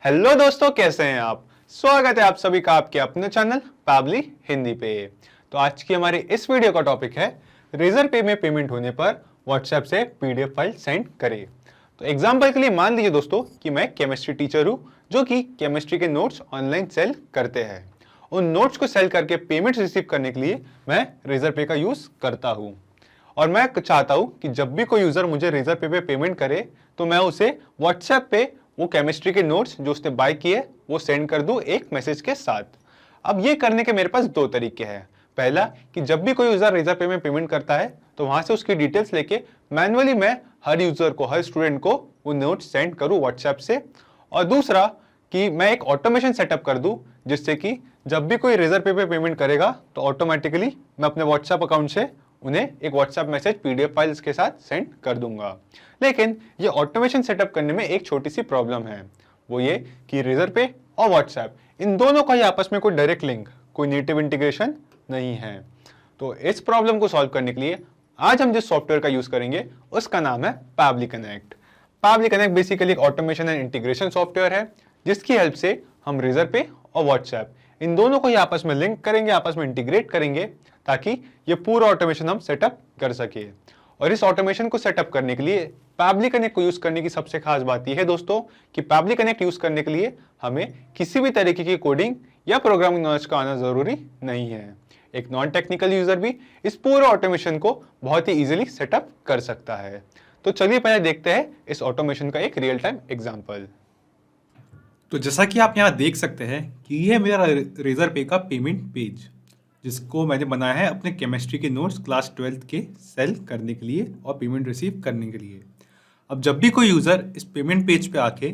Hello दोस्तों, कैसे हैं आप। स्वागत है आप सभी का आपके अपने चैनल पैबली हिंदी पे। तो आज की हमारी इस वीडियो का टॉपिक है रेजर पे में पेमेंट होने पर व्हाट्सएप से पीडीएफ फाइल सेंड करें। तो एग्जांपल के लिए मान लीजिए दोस्तों कि मैं केमिस्ट्री टीचर हूं जो कि केमिस्ट्री के नोट्स ऑनलाइन सेल करते हैं। उन नोट्स को सेल करके पेमेंट रिसीव करने के लिए मैं रेजर पे का यूज करता हूँ और मैं चाहता हूं कि जब भी कोई यूजर मुझे रेजर पे पेमेंट करे तो मैं उसे व्हाट्सएप पे वो केमिस्ट्री के नोट्स जो उसने बाय किए वो सेंड कर दूं एक मैसेज के साथ। अब ये करने के मेरे पास दो तरीके हैं। पहला कि जब भी कोई यूजर रेजर पे में पेमेंट करता है तो वहां से उसकी डिटेल्स लेके मैनुअली मैं हर यूजर को, हर स्टूडेंट को वो नोट्स सेंड करूं व्हाट्सएप से। और दूसरा कि मैं एक ऑटोमेशन सेटअप कर दूं जिससे कि जब भी कोई रेजर पे पेमेंट करेगा तो ऑटोमेटिकली मैं अपने व्हाट्सएप अकाउंट से उन्हें एक व्हाट्सएप मैसेज पीडीएफ फाइल्स के साथ सेंड कर दूंगा। लेकिन ये ऑटोमेशन सेटअप करने में एक छोटी सी प्रॉब्लम है, वो ये कि रेजर पे और व्हाट्सएप इन दोनों का ही आपस में कोई डायरेक्ट लिंक, कोई नेटिव इंटीग्रेशन नहीं है। तो इस प्रॉब्लम को सॉल्व करने के लिए आज हम जिस सॉफ्टवेयर का यूज करेंगे उसका नाम है Pabbly connect. Pabbly connect basically एक ऑटोमेशन एंड इंटीग्रेशन सॉफ्टवेयर है जिसकी हेल्प से हम रेजर पे और व्हाट्सएप इन दोनों को ही आपस में लिंक करेंगे, आपस में इंटीग्रेट करेंगे ताकि ये पूरा ऑटोमेशन हम सेटअप कर सके। और इस ऑटोमेशन को सेटअप करने के लिए पैबली कनेक्ट को यूज करने की सबसे खास बात यह है दोस्तों कि पैबली कनेक्ट यूज करने के लिए हमें किसी भी तरीके की कोडिंग या प्रोग्रामिंग नॉलेज का आना जरूरी नहीं है। एक नॉन टेक्निकल यूजर भी इस पूरे ऑटोमेशन को बहुत ही इजीली सेटअप कर सकता है। तो चलिए पहले देखते हैं इस ऑटोमेशन का एक रियल टाइम एग्जांपल। तो जैसा कि आप यहाँ देख सकते हैं कि यह मेरा रेजर पे का पेमेंट पेज जिसको मैंने बनाया है अपने केमिस्ट्री के नोट्स क्लास 12th के सेल करने के लिए और पेमेंट रिसीव करने के लिए। अब जब भी कोई यूज़र इस पेमेंट पेज पे आके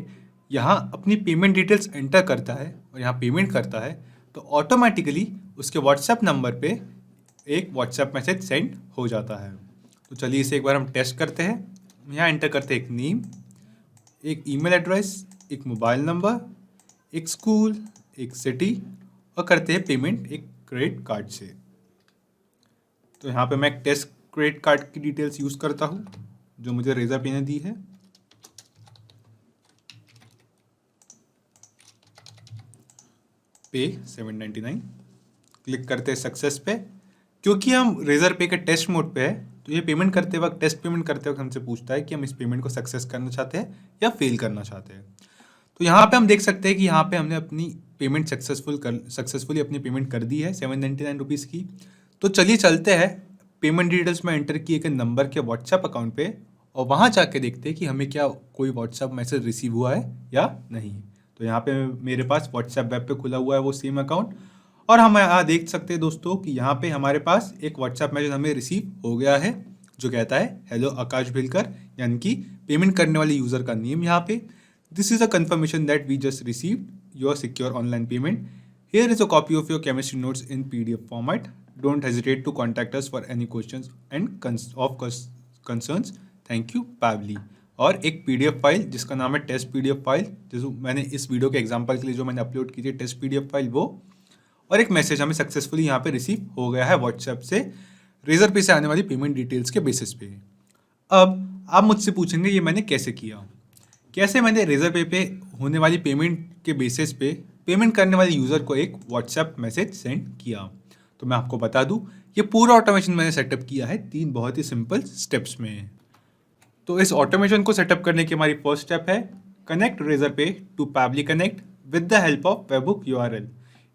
यहाँ अपनी पेमेंट डिटेल्स एंटर करता है और यहाँ पेमेंट करता है तो ऑटोमेटिकली उसके व्हाट्सएप नंबर पे एक व्हाट्सएप मैसेज सेंड हो जाता है। तो चलिए इसे एक बार हम टेस्ट करते हैं। यहाँ एंटर करते हैं एक नेम, एक ईमेल एड्रेस, एक मोबाइल नंबर, एक स्कूल, एक सिटी और करते हैं पेमेंट एक क्रेडिट कार्ड से। तो यहाँ पे मैं एक टेस्ट क्रेडिट कार्ड की डिटेल्स यूज़ करता हूँ जो मुझे रेजर पे ने दी है। पे 799 क्लिक करते हैं सक्सेस पे। क्योंकि हम रेजर पे के टेस्ट मोड पे है तो ये पेमेंट करते वक्त, टेस्ट पेमेंट करते वक्त हमसे पूछता है कि हम इस पेमेंट को सक्सेस करना चाहते हैं या फेल करना चाहते हैं। तो यहाँ पे हम देख सकते हैं कि यहाँ पे हमने अपनी पेमेंट सक्सेसफुली अपनी पेमेंट कर दी है 799 रुपीज़ की। तो चलिए चलते हैं पेमेंट डिटेल्स में एंटर किए गए नंबर के व्हाट्सएप अकाउंट पे और वहाँ जाके देखते हैं कि हमें क्या कोई व्हाट्सएप मैसेज रिसीव हुआ है या नहीं। तो यहाँ पे मेरे पास व्हाट्सएप वेब पे खुला हुआ है वो सेम अकाउंट और हम यहाँ देख सकते हैं दोस्तों कि यहाँ पे हमारे पास एक व्हाट्सएप मैसेज हमें रिसीव हो गया है जो कहता है हेलो आकाश भिलकर, यानी कि पेमेंट करने वाले यूज़र का नेम यहाँ पे। This is a confirmation that we just received your secure online payment. Here is a copy of your chemistry notes in PDF format. Don't hesitate to contact us for any questions and concerns. Thank you, Pavli. और एक PDF file जिसका नाम है test PDF file, जो मैंने इस video के example के लिए जो मैंने अपलोड की थी टेस्ट PDF फाइल वो, और एक मैसेज हमें सक्सेसफुली यहाँ पे रिसीव हो गया है व्हाट्सएप से रेजर पे से आने वाली पेमेंट डिटेल्स के बेसिस पे। अब आप मुझसे पूछेंगे ये मैंने कैसे किया, कैसे मैंने रेजर पे होने वाली पेमेंट के बेसिस पे पेमेंट करने वाले यूज़र को एक व्हाट्सएप मैसेज सेंड किया। तो मैं आपको बता दूं ये पूरा ऑटोमेशन मैंने सेटअप किया है 3 बहुत ही सिंपल स्टेप्स में। तो इस ऑटोमेशन को सेटअप करने की हमारी फर्स्ट स्टेप है connect Razorpay to Pabbly connect with the help of webhook URL।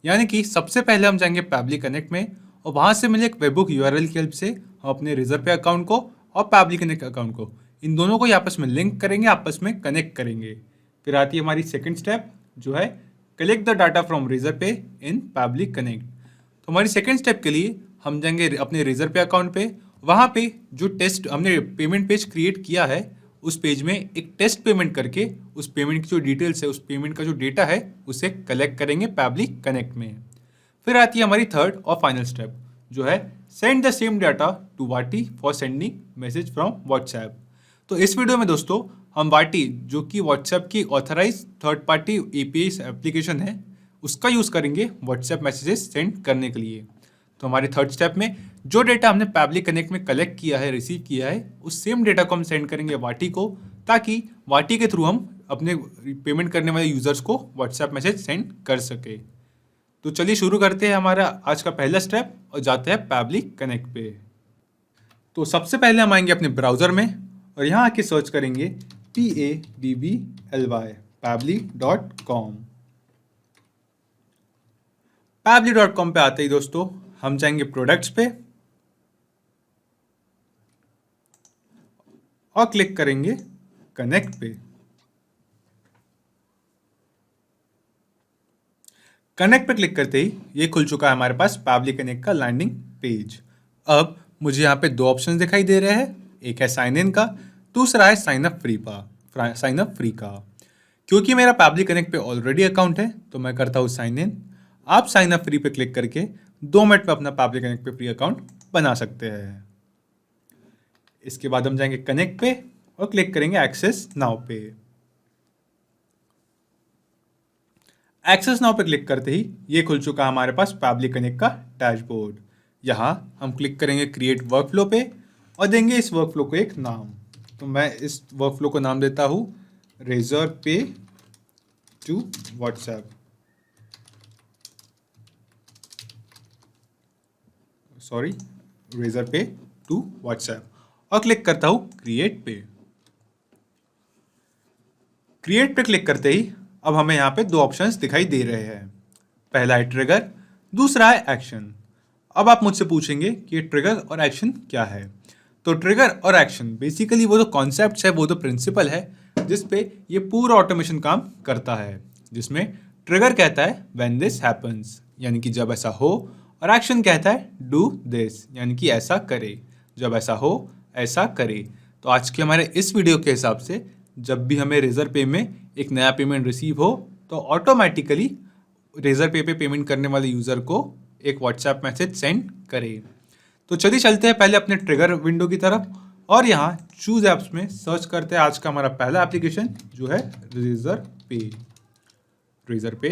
यानी कि सबसे पहले हम जाएंगे पैबली कनेक्ट में और वहाँ से मिले एक वेबबुक URL की हेल्प से हम अपने रेजर पे अकाउंट को और पैबली कनेक्ट अकाउंट को इन दोनों को आपस में लिंक करेंगे, आपस में कनेक्ट करेंगे। फिर आती है हमारी सेकंड स्टेप जो है collect the data from Razorpay in Pabbly connect. तो हमारी सेकंड स्टेप के लिए हम जाएंगे अपने रेजर पे अकाउंट पे, वहाँ पे जो टेस्ट हमने पेमेंट पेज क्रिएट किया है उस पेज में एक टेस्ट पेमेंट करके उस पेमेंट की जो डिटेल्स है, उस पेमेंट का जो डेटा है उसे कलेक्ट करेंगे पैबली कनेक्ट में। फिर आती है हमारी थर्ड और फाइनल स्टेप जो है send the same data to Wati for sending message from WhatsApp. तो इस वीडियो में दोस्तों हम वाटी जो कि व्हाट्सएप की authorized third party API application है उसका यूज़ करेंगे व्हाट्सएप मैसेजेस सेंड करने के लिए। तो हमारे थर्ड स्टेप में जो डेटा हमने पैबली कनेक्ट में कलेक्ट किया है, रिसीव किया है, उस सेम डेटा को हम सेंड करेंगे वाटी को ताकि वाटी के थ्रू हम अपने पेमेंट करने वाले यूज़र्स को व्हाट्सएप मैसेज सेंड कर सके। तो चलिए शुरू करते हैं हमारा आज का पहला स्टेप और जाते हैं पैबली कनेक्ट पे। तो सबसे पहले हम आएंगे अपने ब्राउज़र में और यहाँ आके सर्च करेंगे PABBLY pabbly.com। pabbly.com पे आते ही दोस्तों हम जाएंगे प्रोडक्ट्स पे और क्लिक करेंगे कनेक्ट पे। कनेक्ट पे क्लिक करते ही ये खुल चुका है हमारे पास पैबली कनेक्ट का लैंडिंग पेज। अब मुझे यहाँ पे दो ऑप्शन दिखाई दे रहे हैं, एक है साइन इन का, दूसरा है साइन अप फ्री का। क्योंकि मेरा पैबली कनेक्ट पे ऑलरेडी अकाउंट है तो मैं करता हूँ साइन इन। आप साइन अप फ्री पे क्लिक करके 2 मिनट में अपना पैबली कनेक्ट पे फ्री अकाउंट बना सकते हैं। इसके बाद हम जाएंगे कनेक्ट पे और क्लिक करेंगे एक्सेस नाउ पे। एक्सेस नाउ पे क्लिक करते ही ये खुल चुका है हमारे पास पैबली कनेक्ट का डैशबोर्ड। यहाँ हम क्लिक करेंगे क्रिएट वर्कफ्लो पे और देंगे इस वर्कफ्लो को एक नाम। तो मैं इस वर्कफ्लो को नाम देता हूँ रेजर पे टू व्हाट्सएप। रेजर पे टू व्हाट्सएप और क्लिक करता हूँ क्रिएट पे। क्रिएट पे क्लिक करते ही अब हमें यहाँ पे 2 ऑप्शंस दिखाई दे रहे हैं। पहला है ट्रिगर, दूसरा है एक्शन। अब आप मुझसे पूछेंगे कि ये ट्रिगर और एक्शन क्या है। तो ट्रिगर और एक्शन बेसिकली वो जो कॉन्सेप्ट है, वो जो प्रिंसिपल है जिस पे ये पूरा ऑटोमेशन काम करता है। जिसमें ट्रिगर कहता है व्हेन दिस हैपन्स, यानी कि जब ऐसा हो, और एक्शन कहता है डू दिस, यानी कि ऐसा करे, जब ऐसा हो ऐसा करे। तो आज के हमारे इस वीडियो के हिसाब से जब भी हमें रेजर पे में एक नया पेमेंट रिसीव हो तो ऑटोमेटिकली रेजर पे पेमेंट करने वाले यूज़र को एक व्हाट्सएप मैसेज सेंड करे। तो चलिए चलते हैं पहले अपने ट्रिगर विंडो की तरफ और यहाँ चूज ऐप्स में सर्च करते हैं आज का हमारा पहला एप्लीकेशन जो है रेजर पे।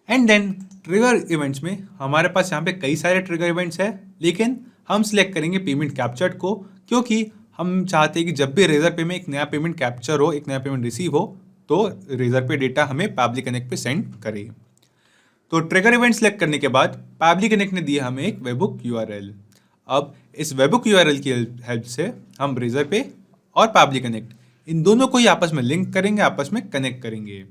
एंड देन ट्रिगर इवेंट्स में हमारे पास यहाँ पे कई सारे ट्रिगर इवेंट्स हैं, लेकिन हम सिलेक्ट करेंगे पेमेंट कैप्चर्ड को, क्योंकि हम चाहते हैं कि जब भी रेजर पे में एक नया पेमेंट कैप्चर हो, एक नया पेमेंट रिसीव हो, तो रेजर पे डेटा हमें पैबली कनेक्ट पे सेंड करे। तो ट्रिगर इवेंट सेलेक्ट करने के बाद पैबली कनेक्ट ने दिया हमें एक वेबबुक यूआरएल। अब इस वेबबुक यूआरएल की हेल्प से हम रेजर पे और पैबली कनेक्ट इन दोनों को ही आपस में लिंक करेंगे, आपस में कनेक्ट करेंगे।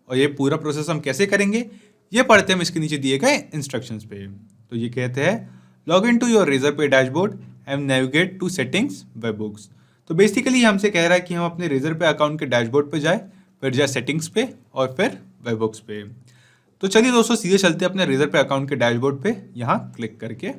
और ये पूरा प्रोसेस हम कैसे करेंगे ये पढ़ते हम इसके नीचे दिए गए इंस्ट्रक्शंस पे। तो ये कहते हैं log in to your Razorpay dashboard and navigate to settings webhooks. तो बेसिकली हमसे कह रहा है कि हम अपने रेजर पे अकाउंट के डैशबोर्ड पे जाए, फिर जाए सेटिंग्स पे और फिर वेबबुक्स पे। तो चलिए दोस्तों सीधे चलते हैं अपने रेजर पे अकाउंट के डैशबोर्ड पे, यहाँ क्लिक करके।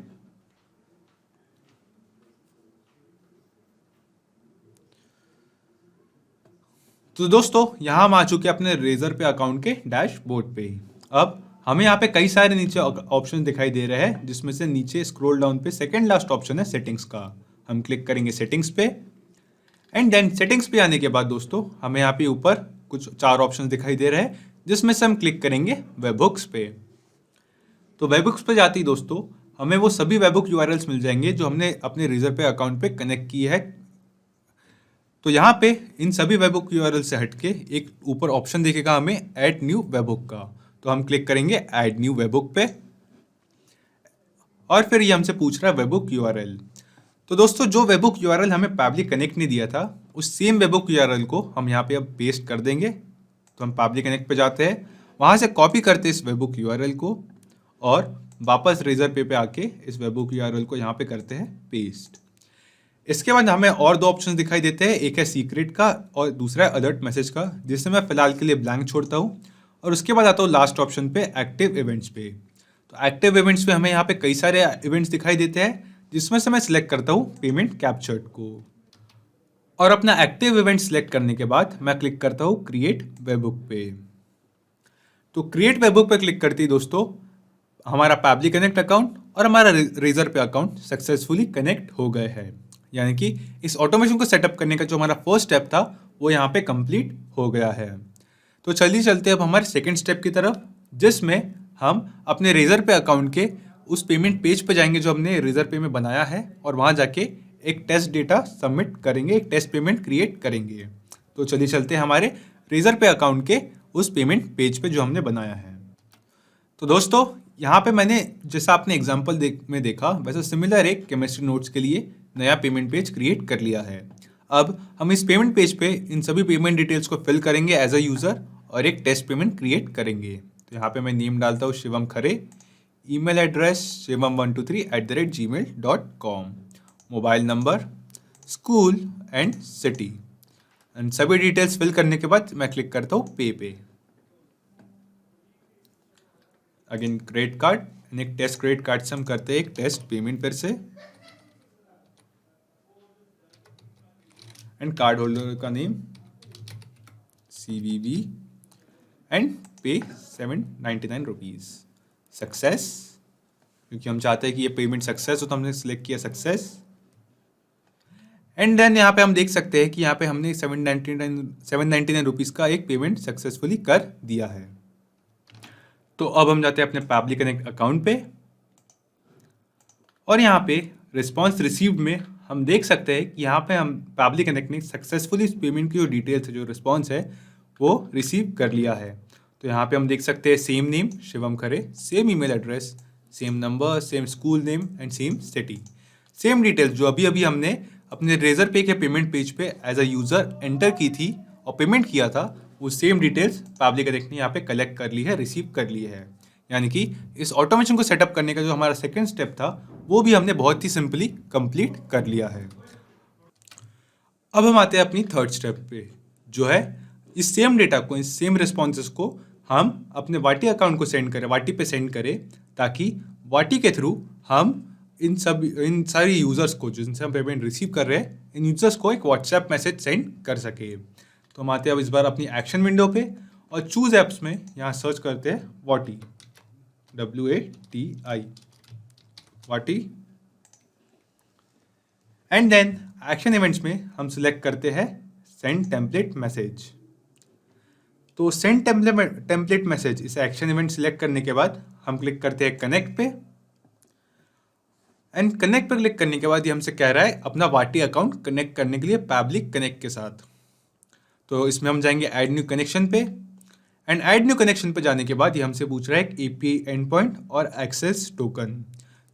तो दोस्तों यहाँ हम आ चुके हैं अपने रेजर पे अकाउंट के डैशबोर्ड पे। अब हमें यहाँ पे कई सारे नीचे ऑप्शन दिखाई दे रहे हैं, जिसमें से नीचे स्क्रॉल डाउन पे सेकंड लास्ट ऑप्शन है सेटिंग्स का। हम क्लिक करेंगे सेटिंग्स पे एंड देन सेटिंग्स पे आने के बाद दोस्तों हमें यहाँ पे ऊपर कुछ 4 ऑप्शन दिखाई दे रहे हैं, जिसमें से हम क्लिक करेंगे वेबबुक्स पे। तो वेबबुक्स पे जाते ही दोस्तों हमें वो सभी वेबबुक यूआरएल्स मिल जाएंगे जो हमने अपने रेजर पे अकाउंट पे कनेक्ट की है। तो यहाँ पे इन सभी वेबबुक यूआरएल से हटके एक ऊपर ऑप्शन दिखेगा हमें ऐड न्यू वेबबुक का। तो हम क्लिक करेंगे ऐड न्यू वेबबुक पे और फिर ये हमसे पूछ रहा है वेबबुक यूआरएल। तो दोस्तों जो वेबबुक यूआरएल हमें पैबली कनेक्ट ने दिया था उस सेम वेबबुक यूआरएल को हम यहाँ पे अब पेस्ट कर देंगे। तो हम पैबली कनेक्ट पे जाते हैं, वहाँ से कॉपी करते हैं इस वेबबुक यूआरएल को और वापस रेजर पे आके इस वेबबुक यूआरएल को यहाँ पे करते हैं पेस्ट। इसके बाद हमें और 2 ऑप्शन दिखाई देते हैं, एक है सीक्रेट का और दूसरा है अलर्ट मैसेज का, जिससे मैं फिलहाल के लिए ब्लैंक छोड़ता हूँ। और उसके बाद आता हूँ लास्ट ऑप्शन पे एक्टिव इवेंट्स पे। तो एक्टिव इवेंट्स पे हमें यहाँ पे कई सारे इवेंट्स दिखाई देते हैं, जिसमें से मैं सिलेक्ट करता हूँ पेमेंट कैप्चर्ड को। और अपना एक्टिव इवेंट सिलेक्ट करने के बाद मैं क्लिक करता हूँ क्रिएट वेबबुक पे। तो क्रिएट वेबबुक पे क्लिक करते ही दोस्तों हमारा पैबली कनेक्ट अकाउंट और हमारा रेजर पे अकाउंट सक्सेसफुली कनेक्ट हो गए हैं। यानी कि इस ऑटोमेशन को सेटअप करने का जो हमारा फर्स्ट स्टेप था वो यहाँ पे कंप्लीट हो गया है। तो चलिए चलते अब हमारे सेकंड स्टेप की तरफ, जिसमें हम अपने रेजर पे अकाउंट के उस पेमेंट पेज पे जाएंगे जो हमने रेजर पे में बनाया है और वहाँ जाके एक टेस्ट डेटा सबमिट करेंगे, एक टेस्ट पेमेंट क्रिएट करेंगे। तो चलिए चलते हैं हमारे रेजर पे अकाउंट के उस पेमेंट पेज पे जो हमने बनाया है। तो दोस्तों यहाँ पे मैंने जैसा आपने एग्जाम्पल में देखा वैसे सिमिलर एक केमिस्ट्री नोट्स के लिए नया पेमेंट पेज क्रिएट कर लिया है। अब हम इस पेमेंट पेज पे इन सभी पेमेंट डिटेल्स को फिल करेंगे एज अ यूज़र और एक टेस्ट पेमेंट क्रिएट करेंगे। तो यहाँ पे मैं नेम डालता हूँ Shivam Khare, email address shivam123@gmail.com, mobile number, school and city and सभी डिटेल्स फिल करने के बाद मैं क्लिक करता हूँ पे। अगेन क्रेडिट कार्ड एंड एक टेस्ट क्रेडिट कार्ड से हम करते हैं एक टेस्ट पेमेंट फिर से एंड कार्ड होल्डर का name CVV and pay 799 rupees. Success, क्योंकि हम चाहते हैं कि ये पेमेंट सक्सेस हो तो हमने सिलेक्ट किया सक्सेस। एंड देन यहाँ पे हम देख सकते हैं कि यहाँ पे हमने 799 रुपीज़ का एक पेमेंट सक्सेसफुली कर दिया है। तो अब हम जाते हैं अपने पैबली कनेक्ट अकाउंट पे और यहाँ पे रिस्पॉन्स रिसीव्ड में हम देख सकते हैं कि यहाँ पे हम पैबली कनेक्ट ने सक्सेसफुली इस पेमेंट की जो डिटेल्स है, जो रिस्पॉन्स है वो रिसीव कर लिया है। तो यहाँ पे हम देख सकते हैं same name Shivam Khare, same email address, same number, same school name and same city, same details जो अभी अभी हमने अपने रेजर पे के पेमेंट पेज पे एज अ यूज़र एंटर की थी और पेमेंट किया था, वो सेम डिटेल्स पैबली कनेक्ट ने यहाँ पे कलेक्ट कर ली है, रिसीव कर ली है। यानी कि इस ऑटोमेशन को सेटअप करने का जो हमारा सेकंड स्टेप था वो भी हमने बहुत ही सिंपली कंप्लीट कर लिया है। अब हम आते हैं अपनी थर्ड स्टेप पे, जो है इस सेम डेटा को, इस सेम रिस्पॉन्सेस को हम अपने वाटी अकाउंट को सेंड करें, वाटी पे सेंड करें, ताकि वाटी के थ्रू हम इन सारी यूज़र्स को जिनसे हम पेमेंट रिसीव कर रहे हैं, इन यूज़र्स को एक व्हाट्सएप मैसेज सेंड कर सके। तो हम आते हैं अब इस बार अपनी एक्शन विंडो पे और चूज एप्स में यहाँ सर्च करते हैं वाटी, WATI, वाटी एंड देन एक्शन इवेंट्स में हम सिलेक्ट करते हैं सेंड टेम्पलेट मैसेज। तो सेंड टेम्पलेट मैसेज इस एक्शन इवेंट सिलेक्ट करने के बाद हम क्लिक करते हैं कनेक्ट पे एंड कनेक्ट पर क्लिक करने के बाद ये हमसे कह रहा है अपना वाटी अकाउंट कनेक्ट करने के लिए पैबली कनेक्ट के साथ। तो इसमें हम जाएंगे ऐड न्यू कनेक्शन पे एंड ऐड न्यू कनेक्शन पे जाने के बाद ये हमसे पूछ रहा है एक API एंड पॉइंट और एक्सेस टोकन,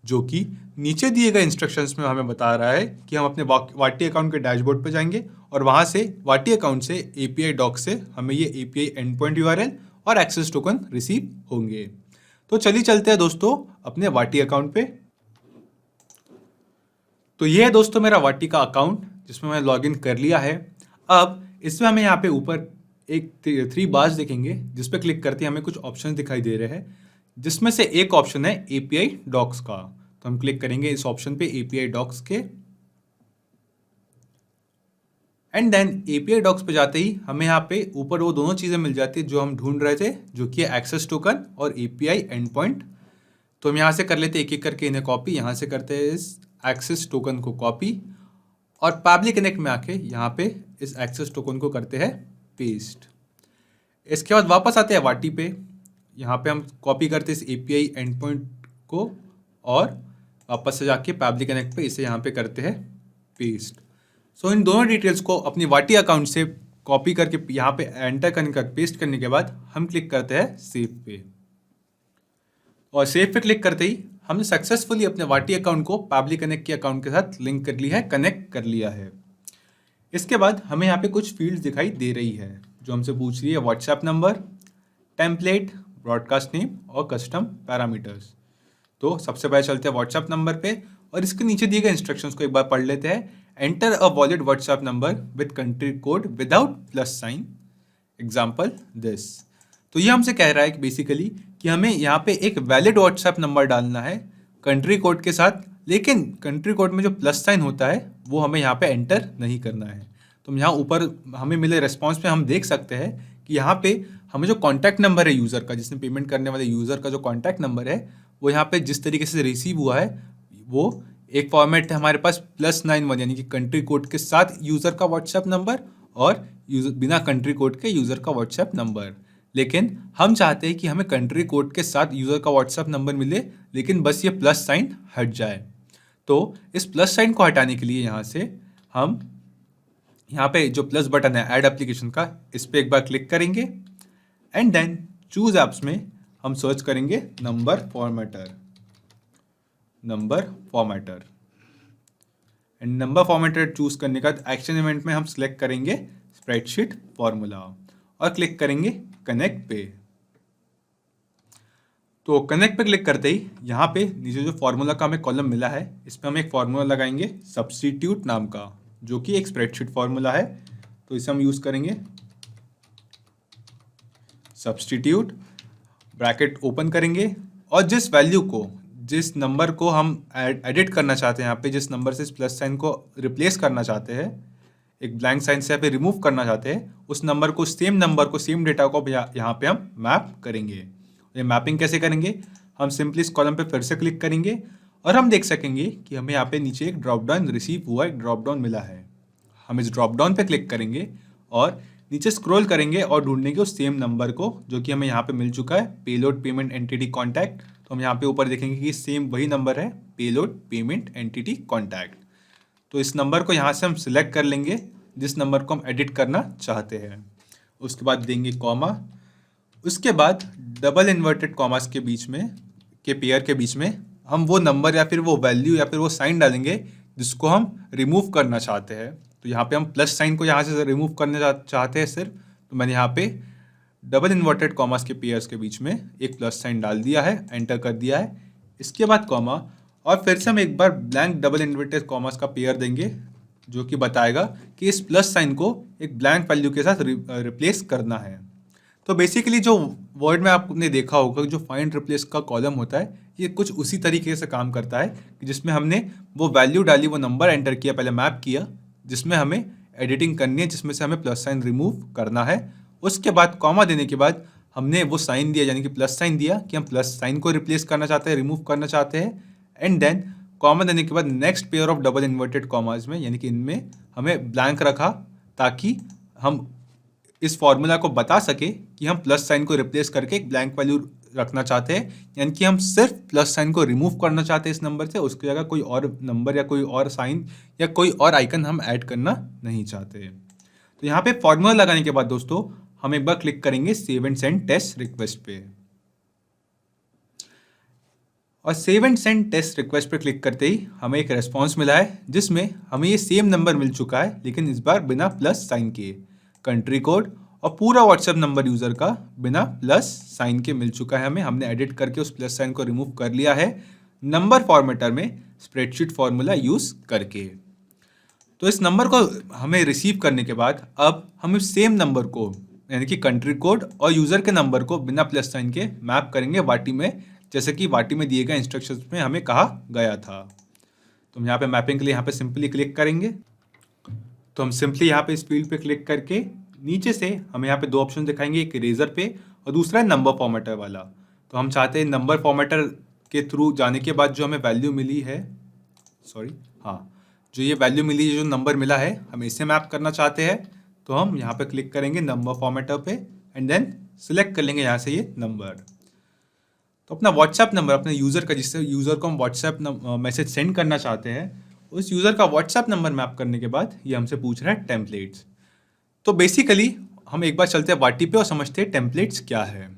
जो कि नीचे दिए गए इंस्ट्रक्शंस में हमें बता रहा है कि हम अपने वाटी अकाउंट के डैशबोर्ड पे जाएंगे और वहाँ से वाटी अकाउंट से API डॉक से हमें ये API एंड पॉइंट URL और एक्सेस टोकन रिसीव होंगे। तो चलिए चलते हैं दोस्तों अपने वाटी अकाउंट पे। तो ये है दोस्तों मेरा वाटी का अकाउंट जिसमें मैं लॉगिन कर लिया है। अब इसमें हमें यहाँ पे ऊपर एक 3 बार्स दिखेंगे जिस पे क्लिक करते ही हमें कुछ ऑप्शन दिखाई दे रहे हैं, जिसमें से एक ऑप्शन है API डॉक्स का। तो हम क्लिक करेंगे इस ऑप्शन पे API डॉक्स के एंड देन API डॉक्स पे जाते ही हमें यहाँ पे ऊपर वो दोनों चीज़ें मिल जाती है जो हम ढूंढ रहे थे, जो कि एक्सेस टोकन और API एंड पॉइंट। तो हम यहाँ से कर लेते एक एक करके इन्हें कॉपी, यहाँ से करते हैं इस एक्सेस टोकन को कॉपी और पैबली कनेक्ट में आके यहाँ पे इस एक्सेस टोकन को करते हैं पेस्ट। इसके बाद वापस आते हैं वाटी पे, यहाँ पे हम कॉपी करते हैं इस API एंड पॉइंट को और वापस से जाके पैबली कनेक्ट पे इसे यहाँ पे करते हैं पेस्ट। सो इन दोनों डिटेल्स को अपनी वाटी अकाउंट से कॉपी करके यहाँ पे एंटर करने का पेस्ट करने के बाद हम क्लिक करते हैं सेव पे और सेव पे क्लिक करते ही हमने सक्सेसफुली अपने वाटी अकाउंट को पैबली कनेक्ट के अकाउंट के साथ लिंक कर लिया है, कनेक्ट कर लिया है। इसके बाद हमें यहाँ पे कुछ फील्ड्स दिखाई दे रही है जो हमसे पूछ रही है WhatsApp number, template, broadcast name और कस्टम पैरामीटर्स। तो सबसे पहले चलते हैं व्हाट्सएप नंबर पे और इसके नीचे दिए गए इंस्ट्रक्शंस को एक बार पढ़ लेते हैं। Enter a valid WhatsApp number with country code without plus sign, example this. तो ये हमसे कह रहा है कि बेसिकली कि हमें यहाँ पे एक वैलिड व्हाट्सएप नंबर डालना है कंट्री कोड के साथ, लेकिन कंट्री कोड में जो प्लस साइन होता है वो हमें यहाँ पे एंटर नहीं करना है। तो यहाँ ऊपर हमें मिले रिस्पॉन्स में हम देख सकते हैं कि यहाँ पे हमें जो कॉन्टैक्ट नंबर है यूज़र का, जिसने पेमेंट करने वाले यूज़र का जो कॉन्टैक्ट नंबर है वो यहाँ पे जिस तरीके से रिसीव हुआ है वो एक फॉर्मेट है हमारे पास +91, यानी कि कंट्री कोड के साथ यूज़र का व्हाट्सएप नंबर और बिना कंट्री कोड के यूज़र का व्हाट्सएप नंबर। लेकिन हम चाहते हैं कि हमें कंट्री कोड के साथ यूज़र का व्हाट्सएप नंबर मिले, लेकिन बस ये प्लस साइन हट जाए। तो इस प्लस साइन को हटाने के लिए यहाँ से हम यहाँ पे जो प्लस बटन है ऐड एप्लीकेशन का, इस पर एक बार क्लिक करेंगे एंड देन चूज ऐप्स में हम सर्च करेंगे number formatter and number formatter choose करने का एक्शन इवेंट में हम सिलेक्ट करेंगे स्प्रेडशीट फॉर्मूला और क्लिक करेंगे कनेक्ट पे। तो कनेक्ट पे क्लिक करते ही यहाँ पे नीचे जो फॉर्मूला का हमें कॉलम मिला है, इस पर हम एक फॉर्मूला लगाएंगे सब्स्टिट्यूट नाम का, जो कि एक स्प्रेडशीट फॉर्मूला है। तो इसे हम यूज करेंगे सब्स्टिट्यूट, ब्रैकेट ओपन करेंगे और जिस वैल्यू को, जिस नंबर को हम एडिट करना चाहते हैं, यहाँ पे जिस नंबर से इस प्लस साइन को रिप्लेस करना चाहते हैं, एक ब्लैंक साइन से यहाँ पे रिमूव करना चाहते हैं, उस नंबर को, सेम नंबर को, सेम डेटा को यहाँ पे हम मैप करेंगे। ये मैपिंग कैसे करेंगे, हम सिंपली इस कॉलम पे फिर से क्लिक करेंगे और हम देख सकेंगे कि हमें यहाँ पे नीचे एक ड्रॉप डाउन रिसीव हुआ, एक ड्रॉप डाउन मिला है। हम इस ड्रॉप डाउन पे क्लिक करेंगे और नीचे स्क्रॉल करेंगे और ढूंढेंगे उस सेम नंबर को जो कि हमें यहाँ पे मिल चुका है, पेलोड पेमेंट एंटिटी कॉन्टैक्ट। तो हम यहाँ पे ऊपर देखेंगे कि सेम वही नंबर है, पेलोड पेमेंट एंटिटी कॉन्टैक्ट। तो इस नंबर को यहाँ से हम सिलेक्ट कर लेंगे जिस नंबर को हम एडिट करना चाहते हैं। उसके बाद देंगे कॉमा, उसके बाद डबल इन्वर्टेड कॉमास के बीच में, के पेयर के बीच में हम वो नंबर या फिर वो वैल्यू या फिर वो साइन डालेंगे जिसको हम रिमूव करना चाहते हैं। तो यहाँ पे हम प्लस साइन को यहाँ से रिमूव करना चाहते हैं सिर्फ, तो मैंने यहाँ पे डबल इन्वर्टेड कॉमास के पेयर्स के बीच में एक प्लस साइन डाल दिया है, एंटर कर दिया है। इसके बाद कॉमा और फिर से हम एक बार ब्लैंक डबल इन्वर्टेड कॉमास का पेयर देंगे जो कि बताएगा कि इस प्लस साइन को एक ब्लैंक वैल्यू के साथ रिप्लेस करना है। तो बेसिकली जो वर्ड में आपने देखा होगा जो फाइंड रिप्लेस का कॉलम होता है, ये कुछ उसी तरीके से काम करता है कि जिसमें हमने वो वैल्यू डाली, वो नंबर एंटर किया, पहले मैप किया, जिसमें हमें एडिटिंग करनी है, जिसमें से हमें प्लस साइन रिमूव करना है। उसके बाद कॉमा देने के बाद हमने वो साइन दिया, यानी कि प्लस साइन दिया कि हम प्लस साइन को रिप्लेस करना चाहते हैं, रिमूव करना चाहते हैं। एंड देन कॉमा देने के बाद next pair of double inverted commas में, यानी कि इनमें हमें ब्लैंक रखा ताकि हम इस फॉर्मूला को बता सके कि हम प्लस साइन को रिप्लेस करके एक ब्लैंक वैल्यू रखना चाहते हैं, यानी कि हम सिर्फ प्लस साइन को रिमूव करना चाहते हैं इस नंबर से, उसकी जगह कोई और नंबर या कोई और साइन या कोई और आइकन हम ऐड करना नहीं चाहते। तो यहाँ पे फॉर्मूला लगाने के बाद दोस्तों हम एक बार क्लिक करेंगे save and send test request पे, और save and send test request पे क्लिक करते ही हमें एक रेस्पॉन्स मिला है जिसमें हमें ये सेम नंबर मिल चुका है, लेकिन इस बार बिना प्लस साइन के, कंट्री कोड और पूरा व्हाट्सएप नंबर यूजर का बिना प्लस साइन के मिल चुका है हमें। हमने एडिट करके उस प्लस साइन को रिमूव कर लिया है नंबर फॉर्मेटर में स्प्रेडशीट फॉर्मूला यूज करके। तो इस नंबर को हमें रिसीव करने के बाद अब हम इस सेम नंबर को, यानी कि कंट्री कोड और यूजर के नंबर को बिना प्लस साइन के मैप करेंगे वाटी में, जैसे कि वाटी में दिए गए इंस्ट्रक्शंस में हमें कहा गया था। तो हम यहाँ पे मैपिंग के लिए यहाँ पे सिंपली क्लिक करेंगे। तो हम सिंपली यहाँ पे इस फील्ड पे क्लिक करके नीचे से हमें यहाँ पे दो ऑप्शन दिखाएंगे, एक इरेजर पे और दूसरा है नंबर फॉर्मेटर वाला। तो हम चाहते हैं नंबर फॉर्मेटर के थ्रू जाने के बाद जो हमें वैल्यू मिली है, जो ये वैल्यू मिली है, जो नंबर मिला है, हम इसे मैप करना चाहते हैं। तो हम यहाँ पे क्लिक करेंगे नंबर फॉर्मेटर पे एंड देन सिलेक्ट कर लेंगे यहाँ से ये नंबर। तो अपना व्हाट्सएप नंबर, अपने यूज़र का, जिससे यूज़र को हम व्हाट्सएप मैसेज सेंड करना चाहते हैं, उस यूज़र का व्हाट्सएप नंबर मैप करने के बाद ये हमसे पूछ रहा है टेम्पलेट्स। तो बेसिकली हम एक बार चलते हैं वाटी पे और समझते हैं टेम्पलेट्स क्या है।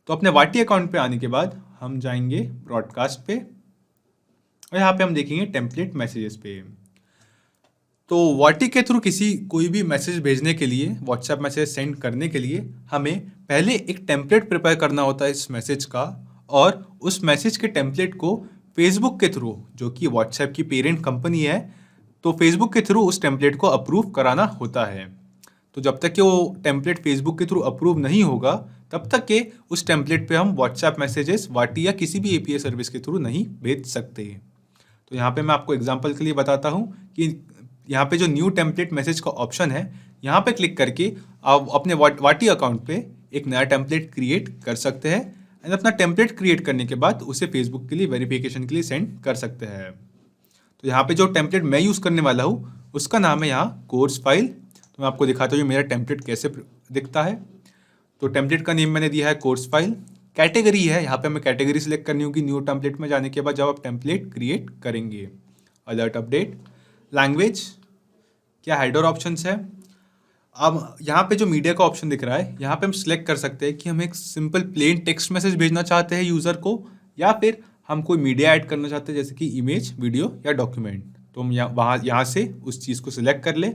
तो अपने वाटी अकाउंट पे आने के बाद हम जाएंगे ब्रॉडकास्ट पे और यहाँ पे हम देखेंगे टेम्पलेट मैसेजेस पे। तो वाटी के थ्रू कोई भी मैसेज भेजने के लिए, व्हाट्सएप मैसेज सेंड करने के लिए हमें पहले एक टेम्पलेट प्रिपेयर करना होता है इस मैसेज का, और उस मैसेज के टेम्पलेट को फेसबुक के थ्रू, जो कि व्हाट्सएप की पेरेंट कंपनी है, तो फेसबुक के थ्रू उस टेम्पलेट को अप्रूव कराना होता है। तो जब तक कि वो टेम्पलेट फेसबुक के थ्रू अप्रूव नहीं होगा तब तक के उस टेम्पलेट पे हम व्हाट्सएप मैसेजेस वाटी या किसी भी एपीआई सर्विस के थ्रू नहीं भेज सकते। तो यहाँ पे मैं आपको एग्जांपल के लिए बताता हूँ कि यहाँ पे जो न्यू टेम्पलेट मैसेज का ऑप्शन है, यहाँ पे क्लिक करके आप अपने वाटी अकाउंट पे एक नया टेम्पलेट क्रिएट कर सकते हैं एंड अपना टेम्पलेट क्रिएट करने के बाद उसे फेसबुक के लिए वेरिफिकेशन के लिए सेंड कर सकते हैं। तो यहाँ पे जो टेम्पलेट मैं यूज़ करने वाला हूँ उसका नाम है यहाँ कोर्स फाइल। तो मैं आपको दिखाता हूँ मेरा टेम्पलेट कैसे दिखता है। तो टेम्पलेट का नेम मैंने दिया है कोर्स फाइल। कैटेगरी है, यहाँ पे हमें कैटेगरी सिलेक्ट करनी होगी न्यू टेम्पलेट में जाने के बाद जब आप टेम्पलेट क्रिएट करेंगे। अलर्ट अपडेट, लैंग्वेज क्या हेडर ऑप्शंस है। अब यहाँ पे जो मीडिया का ऑप्शन दिख रहा है, यहाँ पे हम सिलेक्ट कर सकते हैं कि हम एक सिंपल प्लेन टेक्स्ट मैसेज भेजना चाहते हैं यूज़र को, या फिर हम कोई मीडिया ऐड करना चाहते हैं जैसे कि इमेज, वीडियो या डॉक्यूमेंट। तो हम यहाँ से उस चीज़ को सिलेक्ट कर लें।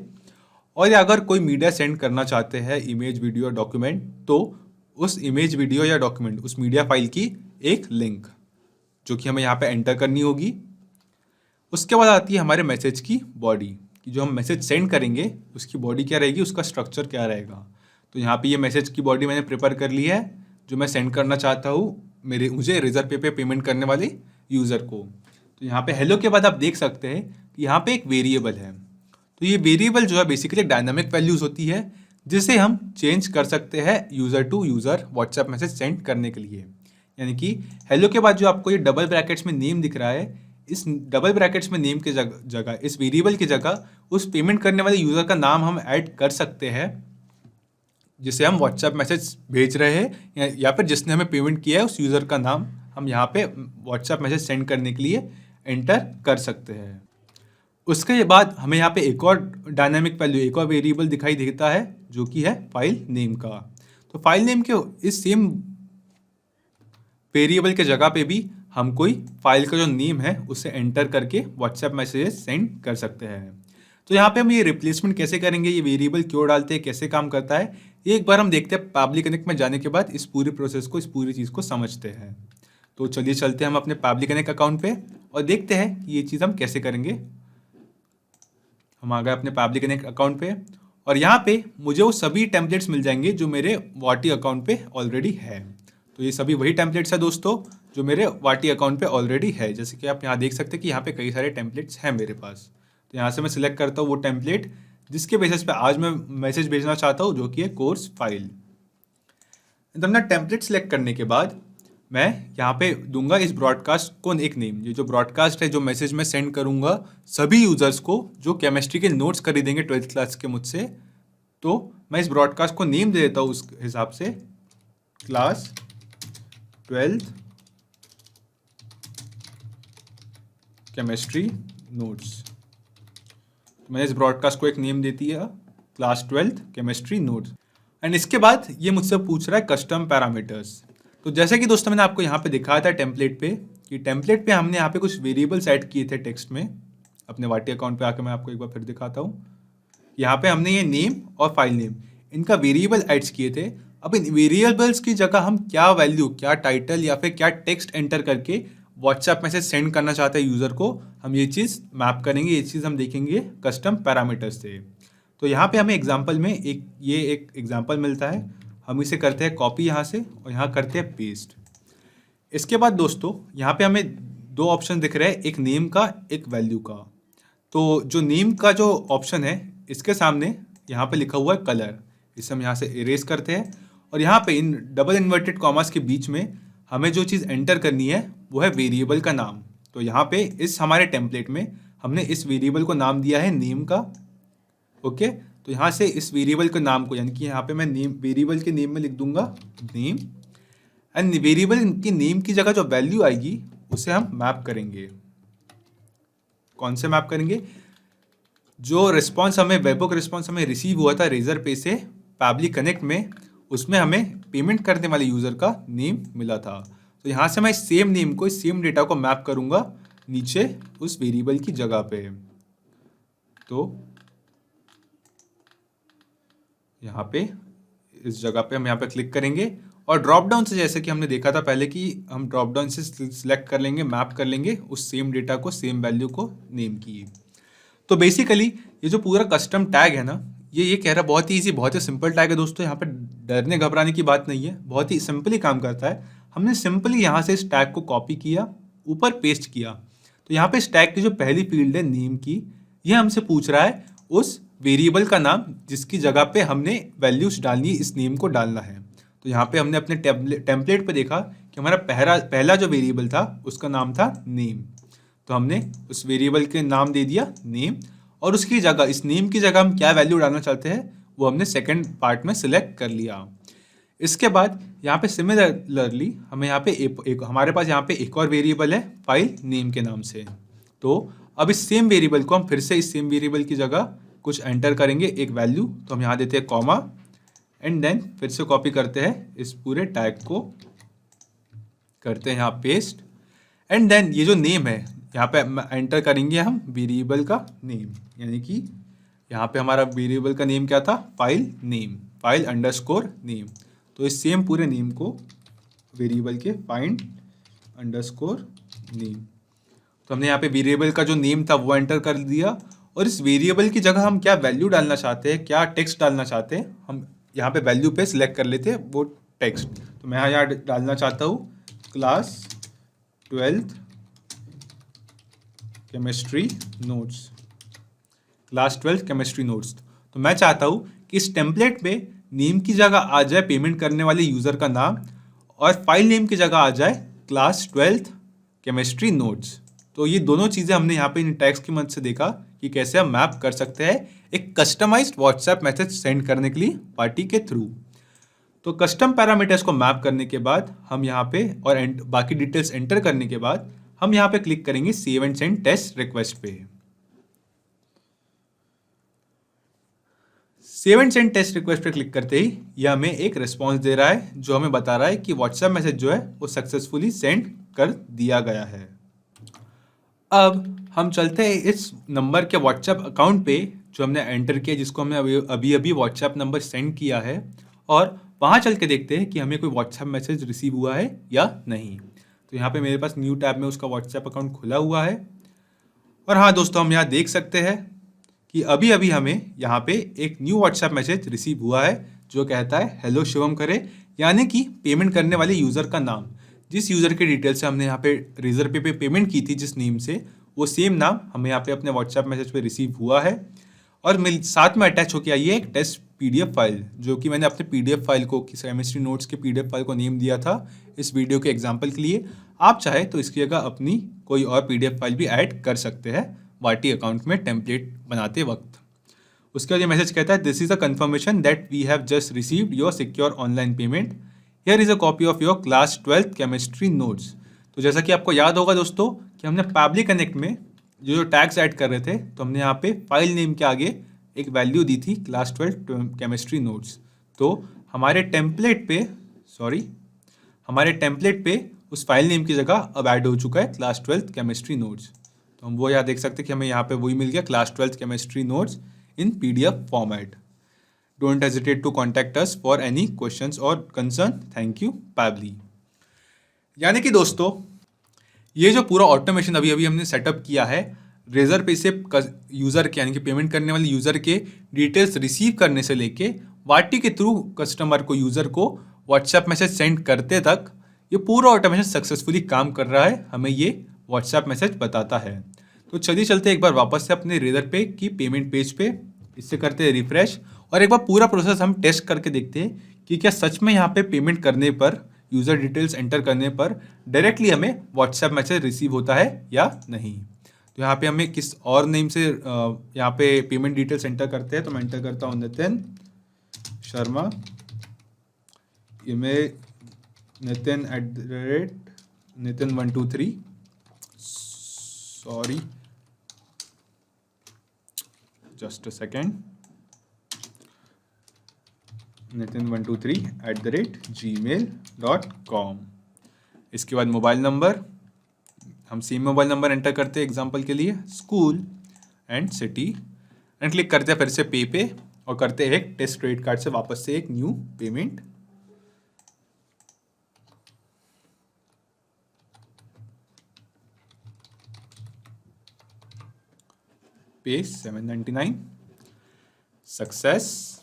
और या अगर कोई मीडिया सेंड करना चाहते हैं, इमेज, वीडियो, डॉक्यूमेंट, तो उस इमेज, वीडियो या डॉक्यूमेंट, उस मीडिया फाइल की एक लिंक जो कि हमें यहाँ पे एंटर करनी होगी। उसके बाद आती है हमारे मैसेज की बॉडी, कि जो हम मैसेज सेंड करेंगे उसकी बॉडी क्या रहेगी, उसका स्ट्रक्चर क्या रहेगा। तो यहाँ पे ये मैसेज की बॉडी मैंने प्रिपेयर कर ली है जो मैं सेंड करना चाहता हूँ मुझे रेजर पे पेमेंट करने वाले यूज़र को। तो यहाँ पे हेलो के बाद आप देख सकते हैं कि यहाँ पे एक वेरिएबल है। तो ये वेरिएबल जो है बेसिकली एक डायनामिक वैल्यूज होती है जिसे हम चेंज कर सकते हैं user to user WhatsApp message send करने के लिए। यानी कि हेलो के बाद जो आपको ये डबल ब्रैकेट्स में नेम दिख रहा है, इस डबल ब्रैकेट्स में नेम के जगह इस वेरिएबल की जगह उस पेमेंट करने वाले यूज़र का नाम हम ऐड कर सकते हैं जिसे हम व्हाट्सएप मैसेज भेज रहे हैं, या फिर जिसने हमें पेमेंट किया है उस यूज़र का नाम हम यहाँ पे व्हाट्सएप मैसेज सेंड करने के लिए एंटर कर सकते हैं। उसके बाद हमें यहाँ पे एक और डायनामिक वैल्यू, एक और वेरिएबल दिखाई देता है जो कि है फाइल नेम का। तो फाइल नेम के इस सेम वेरिएबल के जगह पे भी हम कोई फाइल का जो नेम है उसे एंटर करके व्हाट्सएप मैसेज सेंड कर सकते हैं। तो यहाँ पे हम ये रिप्लेसमेंट कैसे करेंगे, ये वेरिएबल क्यों डालते हैं, कैसे काम करता है, एक बार हम देखते हैं पैबली कनेक्ट में जाने के बाद इस पूरी प्रोसेस को, इस पूरी चीज़ को समझते हैं। तो चलिए चलते हैं हम अपने पैबली कनेक्ट अकाउंट पे और देखते हैं कि ये चीज़ हम कैसे करेंगे। हम आ गए अपने पैबली कनेक्ट अकाउंट पे और यहाँ पे मुझे वो सभी टेम्पलेट्स मिल जाएंगे जो मेरे वाटी अकाउंट पे ऑलरेडी है। तो ये सभी वही टेम्पलेट्स है दोस्तों जो मेरे वाटी अकाउंट पे ऑलरेडी है। जैसे कि आप यहाँ देख सकते हैं कि यहाँ पे कई सारे टेम्पलेट्स हैं मेरे पास। तो यहाँ से मैं सिलेक्ट करता हूँ वो टेम्पलेट जिसके बेसिस पे आज मैं मैसेज भेजना चाहता हूँ, जो कि है कोर्स फाइल। तो हमने टेम्पलेट सेलेक्ट करने के बाद मैं यहाँ पे दूंगा इस ब्रॉडकास्ट को एक नेम। ये जो ब्रॉडकास्ट है, जो मैसेज मैं सेंड करूँगा सभी यूज़र्स को जो केमिस्ट्री के नोट्स खरीदेंगे 12th क्लास के मुझसे, तो मैं इस ब्रॉडकास्ट को नेम दे देता हूँ उस हिसाब से, क्लास 12th केमिस्ट्री नोट्स। मैंने इस ब्रॉडकास्ट को एक नेम देती है class 12th chemistry notes. And इसके बाद ये मुझसे पूछ रहा है कस्टम पैरामीटर्स। तो जैसे कि दोस्तों मैंने आपको यहाँ पे दिखाया था टेम्पलेट पे कि टेम्पलेट पे हमने यहाँ पे कुछ वेरिएबल्स ऐड किए थे टेक्स्ट में। अपने वाटी अकाउंट पे आकर मैं आपको एक बार फिर दिखाता हूँ। यहाँ पे हमने ये नेम और फाइल नेम इनका वेरिएबल ऐड्स किए थे। अब इन वेरिएबल्स की जगह हम क्या वैल्यू, क्या टाइटल या फिर क्या टेक्स्ट एंटर करके व्हाट्सएप मैसेज सेंड करना चाहते हैं यूज़र को, हम ये चीज़ मैप करेंगे। ये चीज़ हम देखेंगे कस्टम पैरामीटर्स से। तो यहाँ पे हमें एग्जांपल में एक एग्जांपल मिलता है, हम इसे करते हैं कॉपी यहाँ से और यहाँ करते हैं पेस्ट। इसके बाद दोस्तों यहाँ पे हमें दो ऑप्शन दिख रहे हैं, एक नेम का, एक वैल्यू का। तो जो नेम का जो ऑप्शन है इसके सामने यहाँ पे लिखा हुआ है कलर, इसे हम यहाँ से इरेज करते हैं और यहाँ पे इन डबल इन्वर्टेड कॉमास के बीच में हमें जो चीज़ एंटर करनी है वो है वेरिएबल का नाम। तो यहाँ पे इस हमारे टेम्पलेट में हमने इस वेरिएबल को नाम दिया है नेम का। ओके, तो यहाँ से इस वेरिएबल के नाम को, यानी कि यहाँ पे मैं नेम, वेरिएबल के नेम में लिख दूंगा नेम, एंड वेरिएबल की नेम की जगह जो वैल्यू आएगी उसे हम मैप करेंगे। कौन से मैप करेंगे? जो रिस्पॉन्स हमें, वेबहोok रिस्पॉन्स हमें रिसीव हुआ था रेजर पे से पैबली कनेक्ट में, उसमें हमें पेमेंट करने वाले यूज़र का नेम मिला था। तो यहाँ से मैं इस सेम नेम को, इस सेम डेटा को मैप करूँगा नीचे उस वेरिएबल की जगह पे। तो यहाँ पे इस जगह पे हम यहाँ पे क्लिक करेंगे और ड्रॉप डाउन से, जैसे कि हमने देखा था पहले कि हम ड्रॉप डाउन से सिलेक्ट कर लेंगे, मैप कर लेंगे उस सेम डेटा को, सेम वैल्यू को नेम की। तो बेसिकली ये जो पूरा कस्टम टैग है ना, ये कह रहा बहुत ही ईजी, बहुत ही सिंपल टैग है दोस्तों। यहाँ पे डरने घबराने की बात नहीं है, बहुत ही सिंपली काम करता है। हमने सिंपली यहाँ से इस टैग को कॉपी किया, ऊपर पेस्ट किया। तो यहाँ पे इस टैग की जो पहली फील्ड है नेम की, ये हमसे पूछ रहा है उस वेरिएबल का नाम जिसकी जगह पे हमने वैल्यूज डालनी है, इस नेम को डालना है। तो यहाँ पे हमने अपने टेम्पलेट पे देखा कि हमारा पहला जो वेरिएबल था उसका नाम था नेम। तो हमने उस वेरिएबल के नाम दे दिया नेम, और उसकी जगह, इस नेम की जगह हम क्या वैल्यू डालना चाहते हैं वो हमने सेकंड पार्ट में सिलेक्ट कर लिया। इसके बाद यहाँ पे सिमिलरली हमें यहाँ पे हमारे पास यहाँ पे एक और वेरिएबल है फाइल नेम के नाम से। तो अब इस सेम वेरिएबल को हम फिर से इस सेम वेरिएबल की जगह कुछ एंटर करेंगे, एक वैल्यू, तो हम यहाँ देते हैं कॉमा एंड देन फिर से कॉपी करते हैं, इस पूरे टैग को करते हैं यहाँ पेस्ट एंड देन ये जो नेम है यहाँ पे एंटर करेंगे हम वेरिएबल का नेम, यानी कि यहाँ पे हमारा वेरिएबल का नेम क्या था, file name, file underscore name. तो इस सेम पूरे नेम को वेरिएबल के फाइंड अंडरस्कोर नेम, तो हमने यहाँ पे वेरिएबल का जो नेम था वो एंटर कर दिया और इस वेरिएबल की जगह हम क्या वैल्यू डालना चाहते हैं, क्या टेक्स्ट डालना चाहते हैं, हम यहाँ पे वैल्यू पे सिलेक्ट कर लेते हैं वो टेक्स्ट। तो मैं यहाँ डालना चाहता हूँ class 12th chemistry notes, class 12th chemistry notes. तो मैं चाहता हूँ कि इस टेम्पलेट में नेम की जगह आ जाए पेमेंट करने वाले यूज़र का नाम और फाइल नेम की जगह आ जाए क्लास 12th केमिस्ट्री नोट्स। तो ये दोनों चीज़ें हमने यहाँ पे इन टैग्स की मदद से देखा कि कैसे हम मैप कर सकते हैं एक कस्टमाइज्ड व्हाट्सएप मैसेज सेंड करने के लिए पार्टी के थ्रू। तो कस्टम पैरामीटर्स को मैप करने के बाद हम यहाँ पे और बाकी डिटेल्स एंटर करने के बाद हम यहाँ पे क्लिक करेंगे save and send test request पे। Save and send test request पे क्लिक करते ही यह हमें एक रिस्पॉन्स दे रहा है जो हमें बता रहा है कि व्हाट्सएप मैसेज जो है वो सक्सेसफुली सेंड कर दिया गया है। अब हम चलते हैं इस नंबर के व्हाट्सएप अकाउंट पे जो हमने एंटर किया, जिसको हमने अभी व्हाट्सएप नंबर सेंड किया है, और वहाँ चल के देखते हैं कि हमें कोई व्हाट्सएप मैसेज रिसीव हुआ है या नहीं। तो यहाँ पे मेरे पास न्यू टैब में उसका व्हाट्सएप अकाउंट खुला हुआ है और हाँ दोस्तों, हम यहाँ देख सकते हैं कि अभी हमें यहाँ पे एक न्यू व्हाट्सएप मैसेज रिसीव हुआ है जो कहता है हेलो शिवम करे, यानी कि पेमेंट करने वाले यूज़र का नाम, जिस यूज़र के डिटेल से हमने यहाँ पे रेजर पे पेमेंट की थी जिस नेम से, वो सेम नाम हमें यहाँ पे अपने व्हाट्सएप मैसेज पे रिसीव हुआ है। और साथ में अटैच होकर आई है एक टेस्ट PDF फाइल, जो कि मैंने अपने PDF फाइल को, केमिस्ट्री नोट्स के PDF फाइल को नेम दिया था इस वीडियो के एग्जाम्पल के लिए। आप चाहे तो इसकी जगह अपनी कोई और PDF फाइल भी ऐड कर सकते हैं वाटी अकाउंट में टेम्पलेट बनाते वक्त। उसके बाद ये मैसेज कहता है this is a confirmation that we have just received your secure online payment, here is a copy of your class 12th chemistry notes. तो जैसा कि आपको याद होगा दोस्तों कि हमने पैबली कनेक्ट में जो टैग्स ऐड कर रहे थे, तो हमने यहाँ पे फाइल नेम के आगे एक वैल्यू दी थी क्लास 12 केमिस्ट्री नोट्स। तो हमारे टेम्पलेट पे उस फाइल नेम की जगह अब ऐड हो चुका है क्लास 12 केमिस्ट्री नोट्स। तो हम वो यहाँ देख सकते हैं कि हमें यहाँ पे वही मिल गया, class 12 chemistry notes in PDF format. Don't hesitate to contact us for any questions और कंसर्न। Thank you Pabbly. यानी कि दोस्तों ये जो पूरा ऑटोमेशन अभी हमने सेटअप किया है, रेजर पे से यूज़र के, यानी कि पेमेंट करने वाले यूज़र के डिटेल्स रिसीव करने से लेके वाटी के थ्रू कस्टमर को, यूज़र को व्हाट्सएप मैसेज सेंड करते तक, ये पूरा ऑटोमेशन सक्सेसफुली काम कर रहा है, हमें ये व्हाट्सएप मैसेज बताता है। तो चलिए चलते एक बार वापस से अपने रेजर पे की पेमेंट पेज पे, इससे करते हैं रिफ्रेश और एक बार पूरा प्रोसेस हम टेस्ट करके देखते हैं कि क्या सच में यहाँ पे पेमेंट करने पर, यूज़र डिटेल्स एंटर करने पर डायरेक्टली हमें व्हाट्सएप मैसेज रिसीव होता है या नहीं। तो यहाँ पे हमें किस और नेम से यहाँ पे पेमेंट डिटेल्स एंटर करते हैं, तो मैं एंटर करता हूँ Nitin Sharma, email nitin@nitin123, sorry just a second, nitin123@gmail.com। इसके बाद मोबाइल नंबर, हम सेम मोबाइल नंबर एंटर करते हैं एग्जांपल के लिए, school and city, and click करते हैं फिर से पे और करते हैं एक टेस्ट क्रेडिट कार्ड से वापस से एक न्यू पेमेंट। पे 799 सक्सेस।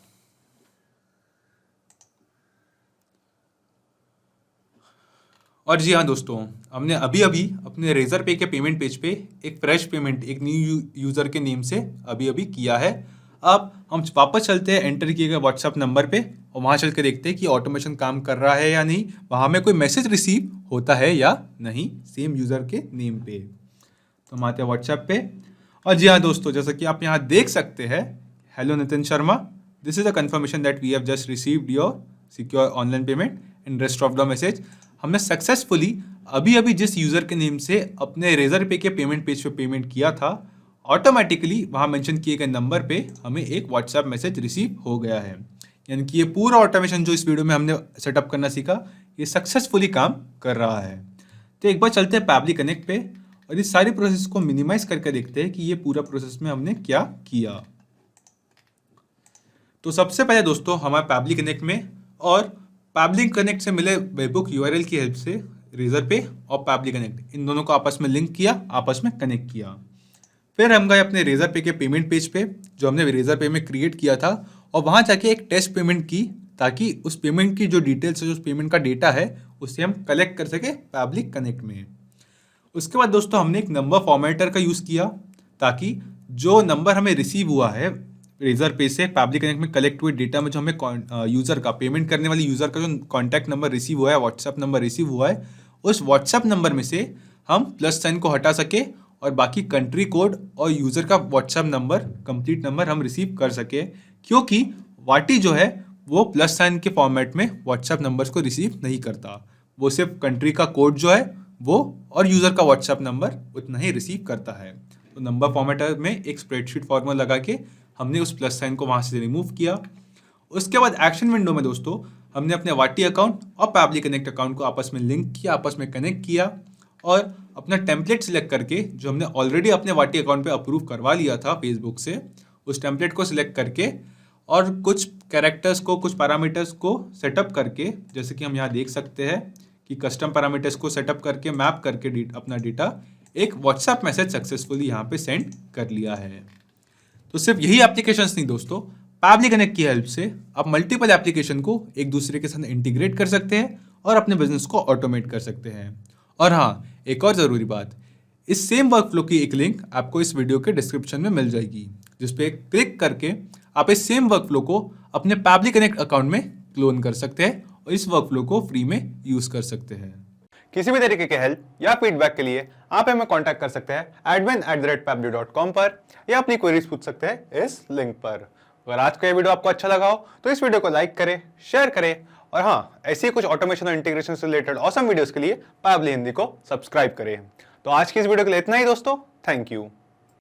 और जी हाँ दोस्तों, हमने अभी अपने रेजर पे के पेमेंट पेज पे एक फ्रेश पेमेंट एक न्यू यूज़र के नेम से अभी किया है। अब हम वापस चलते हैं एंटर किए गए व्हाट्सएप नंबर पे और वहाँ चल के देखते हैं कि ऑटोमेशन काम कर रहा है या नहीं, वहाँ में कोई मैसेज रिसीव होता है या नहीं सेम यूज़र के नेम पे। तो हम आते हैं व्हाट्सएप पे और जी हाँ दोस्तों, जैसा कि आप यहाँ देख सकते हैं, hello Nitin Sharma, this is a confirmation that we have just received your secure online payment and rest of the message. हमने सक्सेसफुली अभी जिस यूज़र के नेम से अपने रेजर पे के पेमेंट पेज पे पेमेंट किया था, ऑटोमेटिकली वहाँ मेंशन किए गए नंबर पे हमें एक व्हाट्सएप मैसेज रिसीव हो गया है। यानी कि ये पूरा ऑटोमेशन जो इस वीडियो में हमने सेटअप करना सीखा, ये सक्सेसफुली काम कर रहा है। तो एक बार चलते हैं पैबली कनेक्ट पे और इस सारी प्रोसेस को मिनिमाइज करके देखते हैं कि ये पूरा प्रोसेस में हमने क्या किया। तो सबसे पहले दोस्तों हमारे पैबली कनेक्ट में और पैबली कनेक्ट से मिले वेबबुक यूआरएल की हेल्प से रेजर पे और पैबली कनेक्ट इन दोनों को आपस में लिंक किया, आपस में कनेक्ट किया। फिर हम गए अपने रेजर पे के पेमेंट पेज पे जो हमने रेजर पे में क्रिएट किया था और वहाँ जाके एक टेस्ट पेमेंट की, ताकि उस पेमेंट की जो डिटेल्स है, जो उस पेमेंट का डेटा है, उससे हम कलेक्ट कर सके पैबली कनेक्ट में। उसके बाद दोस्तों हमने एक नंबर फॉर्मेटर का यूज़ किया, ताकि जो नंबर हमें रिसीव हुआ है रेजर पे से पैबली कनेक्ट में कलेक्ट हुए डेटा में, जो हमें यूज़र का पेमेंट करने वाले यूज़र का जो कॉन्टैक्ट नंबर रिसीव हुआ है, व्हाट्सएप नंबर रिसीव हुआ है, उस व्हाट्सएप नंबर में से हम प्लस साइन को हटा सके और बाकी कंट्री कोड और यूज़र का व्हाट्सएप नंबर, कंप्लीट नंबर हम रिसीव कर सके। क्योंकि वाटी जो है वो प्लस साइन के फॉर्मेट में व्हाट्सएप नंबर्स को रिसीव नहीं करता, वो सिर्फ कंट्री का कोड जो है वो और यूज़र का व्हाट्सएप नंबर उतना ही रिसीव करता है। तो नंबर फॉर्मेटर में एक स्प्रेडशीट फॉर्मूला लगा के हमने उस प्लस साइन को वहाँ से रिमूव किया। उसके बाद एक्शन विंडो में दोस्तों हमने अपने वाटी अकाउंट और पैबली कनेक्ट अकाउंट को आपस में लिंक किया, आपस में कनेक्ट किया और अपना टेम्पलेट सिलेक्ट करके, जो हमने ऑलरेडी अपने वाटी अकाउंट पे अप्रूव करवा लिया था फेसबुक से, उस टेम्पलेट को सिलेक्ट करके और कुछ कैरेक्टर्स को, कुछ पैरामीटर्स को सेटअप करके, जैसे कि हम यहाँ देख सकते हैं कि कस्टम पैरामीटर्स को सेटअप करके मैप करके अपना डेटा एक व्हाट्सएप मैसेज सक्सेसफुली यहाँ पे सेंड कर लिया है। तो सिर्फ यही एप्लीकेशंस नहीं दोस्तों, पैबली कनेक्ट की हेल्प से आप मल्टीपल एप्लीकेशन को एक दूसरे के साथ इंटीग्रेट कर सकते हैं और अपने बिजनेस को ऑटोमेट कर सकते हैं। और हाँ, एक और ज़रूरी बात, इस सेम वर्कफ्लो की एक लिंक आपको इस वीडियो के डिस्क्रिप्शन में मिल जाएगी, जिस पे क्लिक करके आप इस सेम वर्कफ्लो को अपने पैबली कनेक्ट अकाउंट में क्लोन कर सकते हैं और इस वर्कफ्लो को फ्री में यूज़ कर सकते हैं। किसी भी तरीके के हेल्प या फीडबैक के लिए आप हमें कांटेक्ट कर सकते हैं admin@pably.com पर, या अपनी क्वेरीज पूछ सकते हैं इस लिंक पर। अगर आज का ये वीडियो आपको अच्छा लगा हो तो इस वीडियो को लाइक करें, शेयर करें और हाँ, ऐसी ही कुछ ऑटोमेशन और इंटीग्रेशन से रिलेटेड ऑसम वीडियोस के लिए पैबली हिंदी को सब्सक्राइब करें। तो आज की इस वीडियो के लिए इतना ही दोस्तों, थैंक यू।